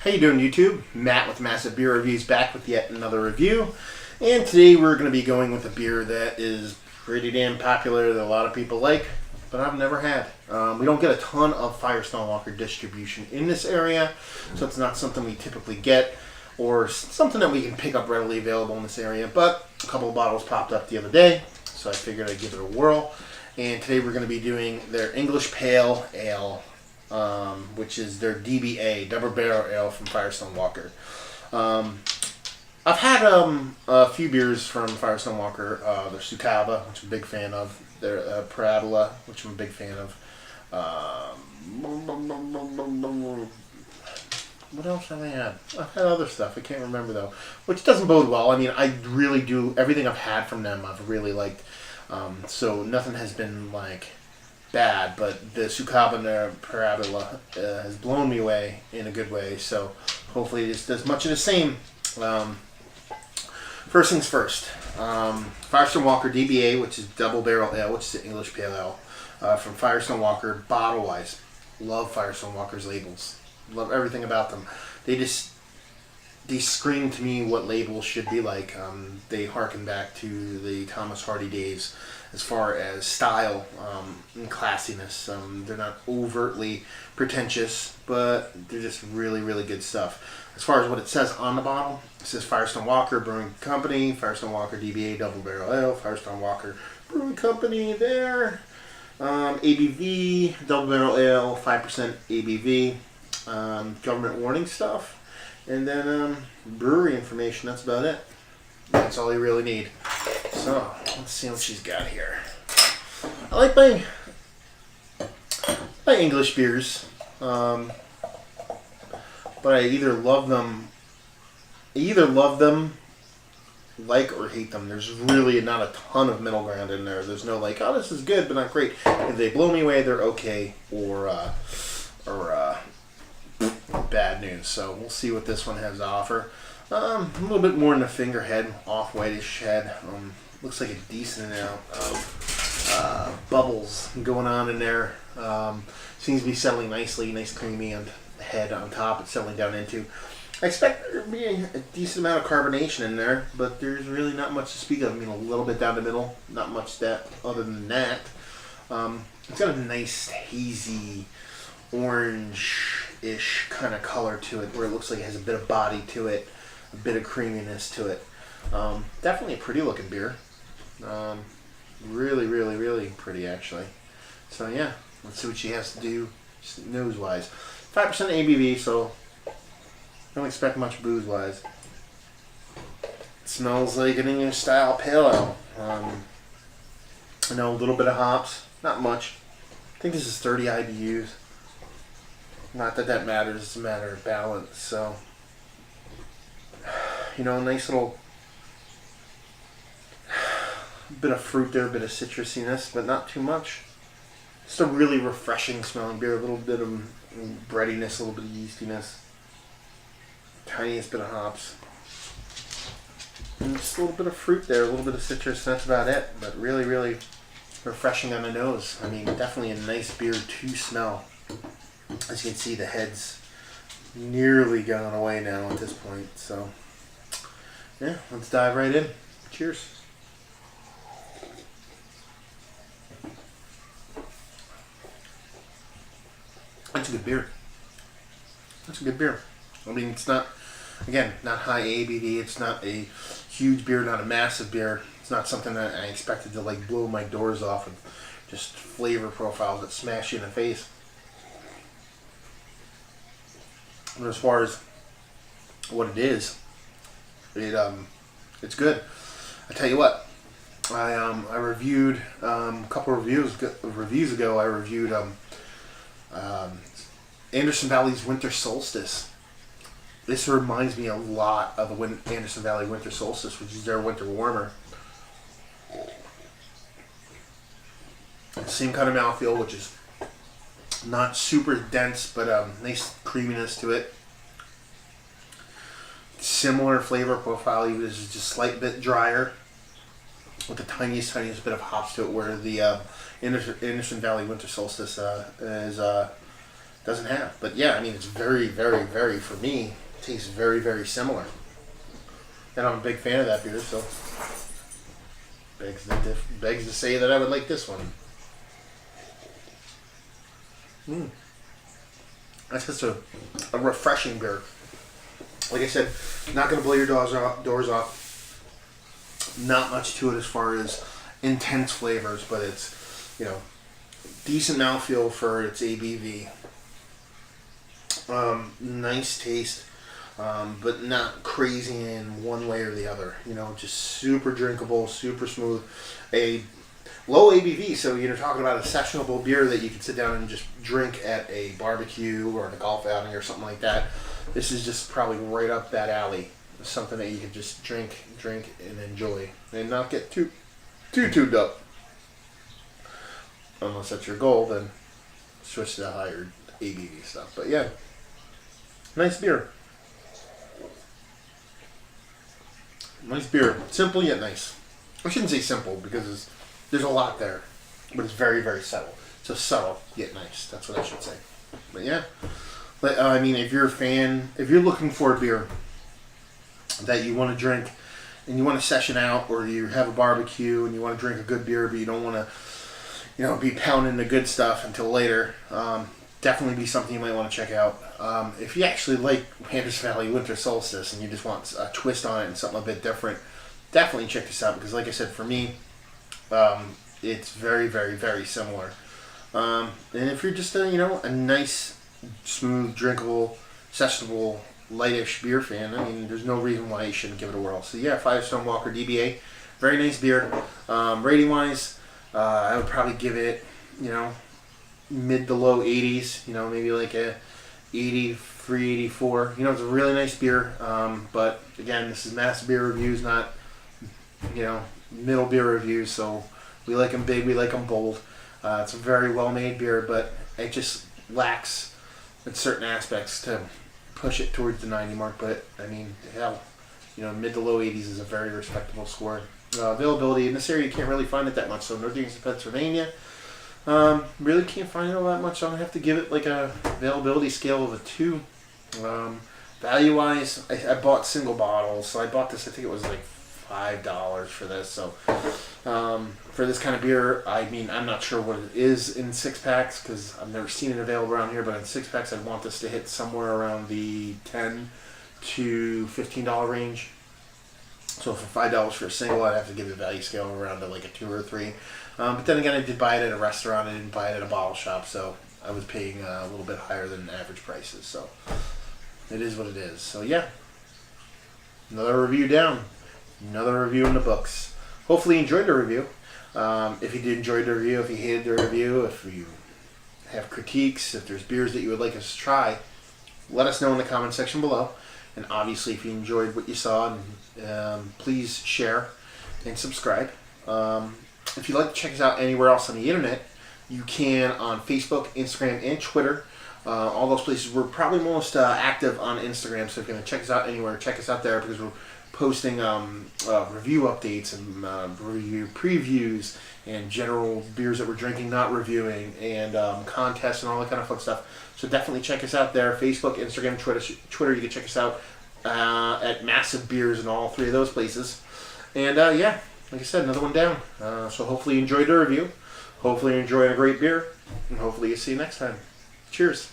How you doing, YouTube? Matt with Massive Beer Reviews back with yet another review. And today we're going to be going with a beer that is pretty damn popular that a lot of people like, but I've never had. We don't get a ton of Firestone Walker distribution in this area, so it's not something we typically get or something that we can pick up readily available in this area. But a couple of bottles popped up the other day, so I figured I'd give it a whirl. And today we're going to be doing their English Pale Ale, which is their DBA, Double Barrel Ale from Firestone Walker. I've had a few beers from Firestone Walker. Their Sukaba, which I'm a big fan of. Their Paradula, which I'm a big fan of. What else have I had? I've had other stuff. I can't remember, though. Which doesn't bode well. I mean, I really do. Everything I've had from them, I've really liked. So nothing has been, like, bad. But the Sukaba and their Paradula has blown me away in a good way. So hopefully it does much of the same. First things first. Firestone Walker DBA, which is Double Barrel Ale, which is the English Pale Ale, from Firestone Walker. Bottle-wise, love Firestone Walker's labels. Love everything about them. They scream to me what labels should be like. They harken back to the Thomas Hardy days as far as style and classiness. They're not overtly pretentious, but they're just really, really good stuff. As far as what it says on the bottle, it says Firestone Walker Brewing Company, Firestone Walker DBA Double Barrel Ale, Firestone Walker Brewing Company there. ABV, Double Barrel Ale, 5% ABV. Government warning stuff, and then brewery information. That's about it. That's all you really need. So let's see what she's got here. I like my English beers, but I either love them, like, or hate them. There's really not a ton of middle ground in there. There's no like, oh, this is good but not great. If they blow me away, they're okay, or bad news. So we'll see what this one has to offer. A little bit more in the finger head, off whitish head. Looks like a decent amount of bubbles going on in there. Seems to be settling nicely, nice creamy and head on top. It's settling down into. I expect there to be a decent amount of carbonation in there, but there's really not much to speak of. I mean, a little bit down the middle, not much that other than that. It's got a nice hazy orange-ish kind of color to it, where it looks like it has a bit of body to it, a bit of creaminess to it. Definitely a pretty looking beer. Really, really, really pretty, actually. So yeah, let's see what she has to do nose-wise. 5% ABV, so don't expect much booze-wise. It smells like an English-style pale ale. I know a little bit of hops, not much. I think this is 30 IBUs. Not that that matters, it's a matter of balance. So, you know, nice little bit of fruit there, a bit of citrusiness, but not too much. Just a really refreshing smelling beer, a little bit of breadiness, a little bit of yeastiness. Tiniest bit of hops. And just a little bit of fruit there, a little bit of citrus, that's about it. But really, really refreshing on the nose. I mean, definitely a nice beer to smell. As you can see, the head's nearly gone away now at this point. So, yeah, let's dive right in. Cheers. That's a good beer. That's a good beer. I mean, it's not, again, not high ABV. It's not a huge beer, not a massive beer. It's not something that I expected to, like, blow my doors off with just flavor profiles that smash you in the face. But as far as what it is, it's good. I tell you what, I reviewed a couple of reviews ago. I reviewed Anderson Valley's Winter Solstice. This reminds me a lot of the Anderson Valley Winter Solstice, which is their winter warmer. Same kind of mouthfeel, which is not super dense, but nice creaminess to it. Similar flavor profile, even is just a slight bit drier, with the tiniest bit of hops to it. Where the Anderson Valley Winter Solstice is doesn't have. But yeah, I mean, it's very, very, very, for me, tastes very, very similar. And I'm a big fan of that beer, so begs to say that I would like this one. That's just a refreshing beer. Like I said, not going to blow your doors off. Not much to it as far as intense flavors, but it's, you know, decent mouthfeel for its ABV. Nice taste, but not crazy in one way or the other. You know, just super drinkable, super smooth. A low ABV, so you're talking about a sessionable beer that you can sit down and just drink at a barbecue or at a golf outing or something like that. This is just probably right up that alley. Something that you can just drink and enjoy and not get too tuned up. Unless that's your goal, then switch to the higher ABV stuff. But yeah, nice beer. Nice beer. Simple yet nice. I shouldn't say simple because there's a lot there, but it's very, very subtle. So subtle yet nice. That's what I should say. But yeah, I mean, if you're a fan, if you're looking for a beer that you want to drink and you want to session out, or you have a barbecue and you want to drink a good beer, but you don't want to, you know, be pounding the good stuff until later, definitely be something you might want to check out. If you actually like Anderson Valley Winter Solstice and you just want a twist on it and something a bit different, definitely check this out, because like I said, for me, it's very, very, very similar. And if you're just a nice, smooth, drinkable, sessionable, lightish beer fan, I mean, there's no reason why you shouldn't give it a whirl. So yeah, Firestone Walker DBA, very nice beer. Rating wise, I would probably give it, mid to low 80s, maybe like a 83, 84. It's a really nice beer. But again, this is mass beer reviews, not, middle beer reviews. So we like them big, we like them bold. It's a very well made beer, but it just lacks in certain aspects to push it towards the 90 mark. But I mean, hell, mid to low 80s is a very respectable score. Availability in this area, you can't really find it that much. So northeastern Pennsylvania, really can't find it all that much. So I'm gonna have to give it like a availability scale of a 2. Value wise, I bought single bottles, so I bought this. I think it was like $5 for this. So for this kind of beer, I mean, I'm not sure what it is in 6-packs because I've never seen it available around here. But in 6-packs, I'd want this to hit somewhere around the $10 to $15 range. So for $5 for a single, I'd have to give the value scale around to like a 2 or 3. But then again, I did buy it at a restaurant. I didn't buy it at a bottle shop, so I was paying a little bit higher than average prices. So it is what it is. So yeah, another review down. Another review in the books. Hopefully you enjoyed the review. If you did enjoy the review, if you hated the review, if you have critiques, if there's beers that you would like us to try, let us know in the comment section below. And obviously, if you enjoyed what you saw, please share and subscribe. If you'd like to check us out anywhere else on the internet, you can on Facebook, Instagram, and Twitter. All those places. We're probably most active on Instagram, so if you're going to check us out anywhere, check us out there, because we're posting review updates and review previews and general beers that we're drinking, not reviewing, and contests and all that kind of fun stuff. So definitely check us out there. Facebook, Instagram, Twitter. You can check us out at Massive Beers in all 3 of those places. And yeah, like I said, another one down. So hopefully you enjoyed the review. Hopefully you're enjoying a great beer. And hopefully you see you next time. Cheers.